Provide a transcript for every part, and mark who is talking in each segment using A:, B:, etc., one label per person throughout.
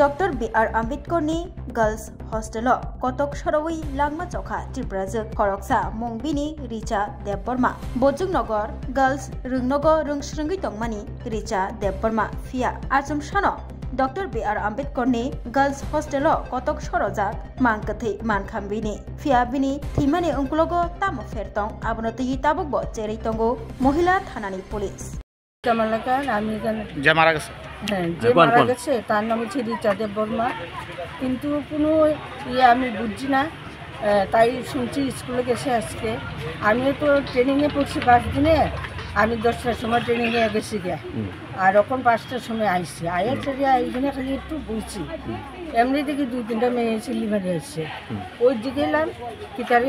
A: Doctor B R. आम्बेडकरनि girls hostel कटक सरवई लांगमा चौखा त्रिपुराजों खरकसा मंगबिनी रिचा देवबर्मा बजुगनगर गार्ल्स रुंगनगर रुंगस्रुंगि तंगमानि रिचा देवबर्मा फिया आजम सानो डॉक्टर बी.आर. आम्बेडकरनि गार्ल्स हस्टेल कटक सरजाक मानकथै मानखामबिनि फिया बिनि थीमानि अंकुलगो तामो फेरतंग आबनतई ताबकबो चेरै तंगो महिला थानानि पुलिस
B: যে মারা গেছে
C: তার নাম হচ্ছে রিচা দেববর্মা কিন্তু কোনো আমি বুঝছি না তাই শুনছি স্কুলে গেছে আজকে আমিও তো ট্রেনিংয়ে পড়ছি 5 দিনে আমি 10টার সময় ট্রেনিংয়ে গেছি গিয়া আর এখন 5টার সময় আইসি আয়ার ছেড়ে এইখানে খালি একটু বুঝছি এমনি দেখি 2-3টা মেয়ে সিলিভারি আসছে ওই দিকে এলাম কিতার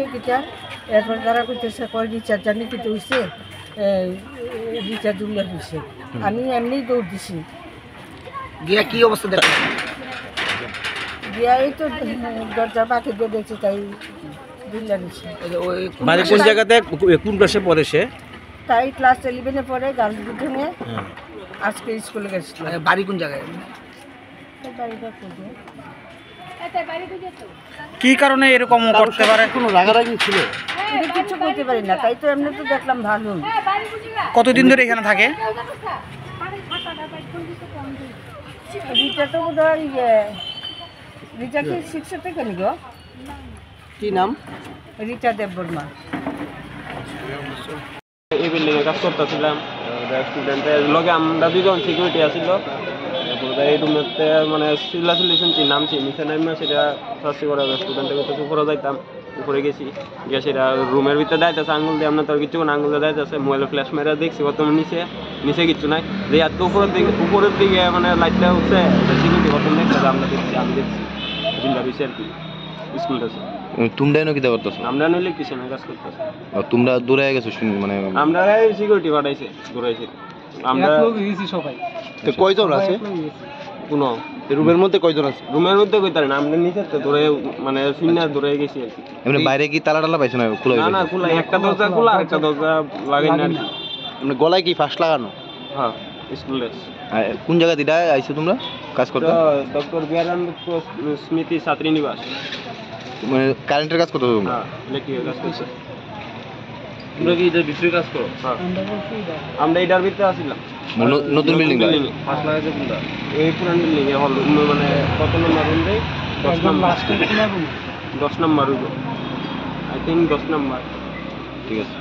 C: এরপর তারা করতেছে কয় রিচার্জ জানি কিন্তু হয়েছে রিচার্জ উল্লেখ হয়েছে আমি এমনি দৌড় দিছি
B: গিয়া কি অবস্থা দেখো
C: গিয়া এই তো দরজা পাখি দিয়ে দেখছি তাই দুল্লা দিছি
B: মানে কোন জায়গাতে কোন ক্লাসে পড়ে সে
C: তাই ক্লাস 11 এ পড়ে গার্লস বিল্ডিংয়ে আজকে স্কুলে গেছিল
B: বাড়ি কোন জায়গায়
C: বাড়িটা কোথায়
B: কি কারণে এরকম করতে পারে কোনো রাগারাগি ছিল
C: এটা কিছু করতে পারি না তাই তো এমনি তো দেখলাম ভালো
B: কতদিন ধরে এখানে থাকে
C: রিচা তো বোধহয় রিচা কি 6 থেকে নি গো
B: কি নাম
C: রিচা দেববর্মা
D: এই বিল্ডিংয়ে কাজ করতেছিলাম স্টুডেন্টের লগে আমরা দুজন সিকিউরিটি আসিল এই রুমেতে মানে সিলাসিলি শুনছি নামছি নিচে নামা সেটা শাস্তি করা স্টুডেন্টের কাছে উপরে যাইতাম উপরে গেছি গিয়ে সেটা রুমের ভিতরে দাইতেছে আঙুল দিয়ে আপনার তোর কিছু আঙুল দিয়ে দাইতেছে মোবাইলে ফ্ল্যাশ মেরে দেখছি কত নিচে কিছু নাই যে এত উপরের দিকে মানে লাইটটা উঠছে সিকিউরিটি কত দেখছে আমি দেখছি জিল্লা রয়েছে আর কি স্কুলটা আছে
E: তোমরা এনে কিটা করতেছ
D: আমরা নইলে কিসের কাজ করতেছি
E: তোমরা দূরে গেছো মানে
D: আমরা সিকিউরিটি পাঠাইছে দূরাইছে আমরা গেছি সবাই
E: তো কয়জন আছে
D: কোন
E: রুমের মধ্যে কয়জন আছে
D: রুমের মধ্যে কইতারে না আমরা নিচে তো দূরে মানে সিনিয়র দূরে গেছি আর কি
E: এমনি বাইরে কি তালা পাইছ না খোলা
D: না খোলা একটা দরজা খোলা আর একটা দরজা লাগাই না
E: মানে গলায় কি ফাঁস লাগানো
D: হ্যাঁ স্কুল ড্রেস
E: কোন জায়গা দিদা আইছো তোমরা কাজ করতে
D: ডক্টর বি.আর. আম্বেদকর স্মৃতি ছাত্রী নিবাস
E: মানে কারেন্টের কাজ করতে তোমরা
D: হ্যাঁ ইলেকট্রিকের কাজ করতে
E: তোমরা কি এটার ভিতরে কাজ করো
D: হ্যাঁ আমরা এটার ভিতরে আসিলাম
E: নতুন বিল্ডিং
D: ফার্স্ট লাগাইছে কোনটা এই পুরান বিল্ডিং এ হল মানে কত নম্বর রুম দেই 10 নম্বর রুম আই থিংক 10 নম্বর
E: ঠিক আছে।